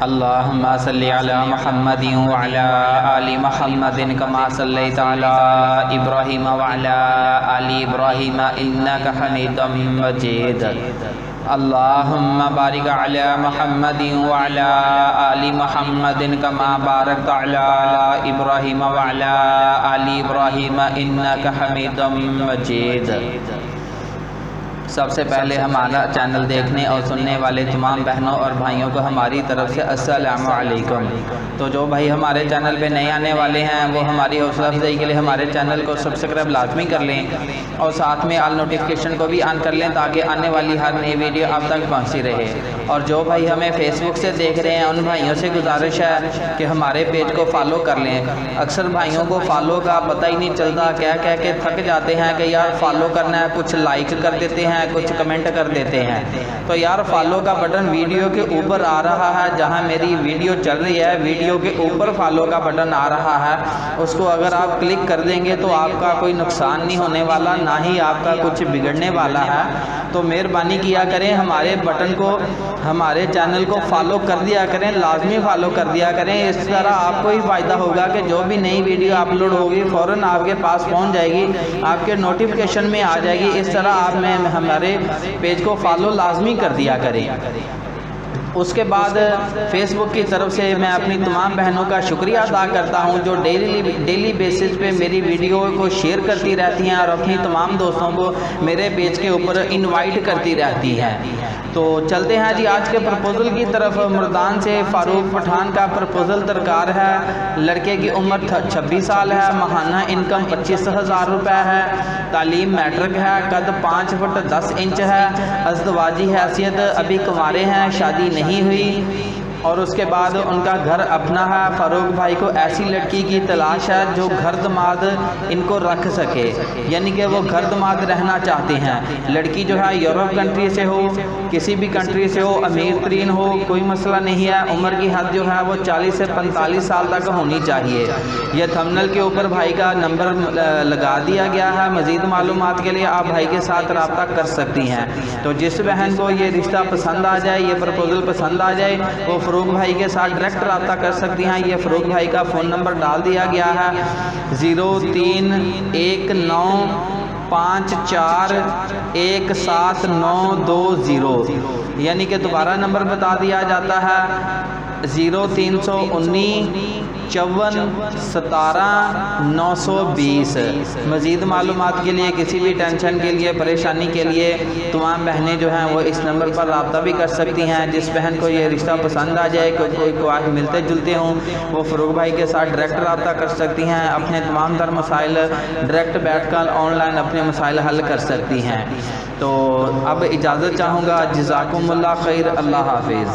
اللہم صلی علی محمد وعلی آل محمد کما صلیت علی ابراہیم وعلی آل ابراہیم انک حمید مجید۔ اللہم بارک علی محمد وعلی آل محمد کما بارکت علی ابراہیم وعلی آل ابراہیم انک حمید مجید۔ سب سے پہلے ہمارا چینل دیکھنے اور سننے والے تمام بہنوں اور بھائیوں کو ہماری طرف سے السلام علیکم۔ تو جو بھائی ہمارے چینل پہ نئے آنے والے ہیں وہ ہماری حوصلہ افزائی کے لیے ہمارے چینل کو سبسکرائب لازمی کر لیں اور ساتھ میں آل نوٹیفیکیشن کو بھی آن کر لیں تاکہ آنے والی ہر نئی ویڈیو آپ تک پہنچتی رہے۔ اور جو بھائی ہمیں فیس بک سے دیکھ رہے ہیں ان بھائیوں سے گزارش ہے کہ ہمارے پیج کو فالو کر لیں۔ اکثر بھائیوں کو فالو کا پتہ ہی نہیں چلتا، کہہ کے تھک جاتے ہیں کہ یار فالو کرنا ہے، کچھ لائک کر دیتے ہیں، کچھ کمنٹ کر دیتے ہیں۔ تو یار فالو کا بٹن ویڈیو کے اوپر آ رہا ہے، جہاں میری ویڈیو چل رہی ہے ویڈیو کے اوپر فالو کا بٹن آ رہا ہے، اس کو اگر آپ کلک کر دیں گے تو آپ کا کوئی نقصان نہیں ہونے والا، نہ ہی آپ کا کچھ بگڑنے والا ہے۔ تو مہربانی کیا کریں ہمارے بٹن کو، ہمارے چینل کو فالو کر دیا کریں، لازمی فالو کر دیا کریں۔ اس طرح آپ کو ہی فائدہ ہوگا کہ جو بھی نئی ویڈیو اپلوڈ ہوگی فوراً آپ کے پاس پہنچ جائے گی، آپ کے نوٹیفیکیشن میں آ جائے گی۔ اس طرح آپ میں ہمارے پیج کو فالو لازمی کر دیا کریں۔ اس کے بعد فیس بک کی طرف سے میں اپنی تمام بہنوں کا شکریہ ادا کرتا ہوں جو ڈیلی بیسس پہ میری ویڈیو کو شیئر کرتی رہتی ہیں اور اپنی تمام دوستوں کو میرے پیج کے اوپر انوائٹ کرتی رہتی ہیں۔ تو چلتے ہیں جی آج کے پرپوزل کی طرف۔ مردان سے فاروق پٹھان کا پرپوزل درکار ہے۔ لڑکے کی عمر 26 سال ہے، ماہانہ انکم 25,000 روپے ہے، تعلیم میٹرک ہے، قد 5 فٹ 10 انچ ہے، ازدواجی حیثیت ابھی کنوارے ہیں، شادی نہیں ہوئی، اور اس کے بعد ان کا گھر اپنا ہے۔ فاروق بھائی کو ایسی لڑکی کی تلاش ہے جو گھر دماد ان کو رکھ سکے، یعنی کہ وہ گھر دماد رہنا چاہتے ہیں۔ لڑکی جو ہے یورپ کنٹری سے ہو، کسی بھی کنٹری سے ہو، امیر ترین ہو، کوئی مسئلہ نہیں ہے۔ عمر کی حد جو ہے وہ 40 سے 45 سال تک ہونی چاہیے۔ یہ تھمبنیل کے اوپر بھائی کا نمبر لگا دیا گیا ہے، مزید معلومات کے لیے آپ بھائی کے ساتھ رابطہ کر سکتی ہیں۔ تو جس بہن کو یہ رشتہ پسند آ جائے، یہ پرپوزل پسند آ جائے، وہ فاروق بھائی کے ساتھ ڈائریکٹ رابطہ کر سکتی ہیں۔ یہ فاروق بھائی کا فون نمبر ڈال دیا گیا ہے 031954179220، یعنی کہ دوبارہ نمبر بتا دیا جاتا ہے 03195417920۔ مزید معلومات کے لیے، کسی بھی ٹینشن کے لیے، پریشانی کے لیے تمام بہنیں جو ہیں وہ اس نمبر پر رابطہ بھی کر سکتی ہیں۔ جس بہن کو یہ رشتہ پسند آ جائے، کوئی ملتے جلتے ہوں، وہ فاروق بھائی کے ساتھ ڈائریکٹ رابطہ کر سکتی ہیں، اپنے تمام تر مسائل ڈائریکٹ بیٹھ کر آن لائن اپنے مسائل حل کر سکتی ہیں۔ تو اب اجازت چاہوں گا، جزاکم اللہ خیر، اللہ حافظ۔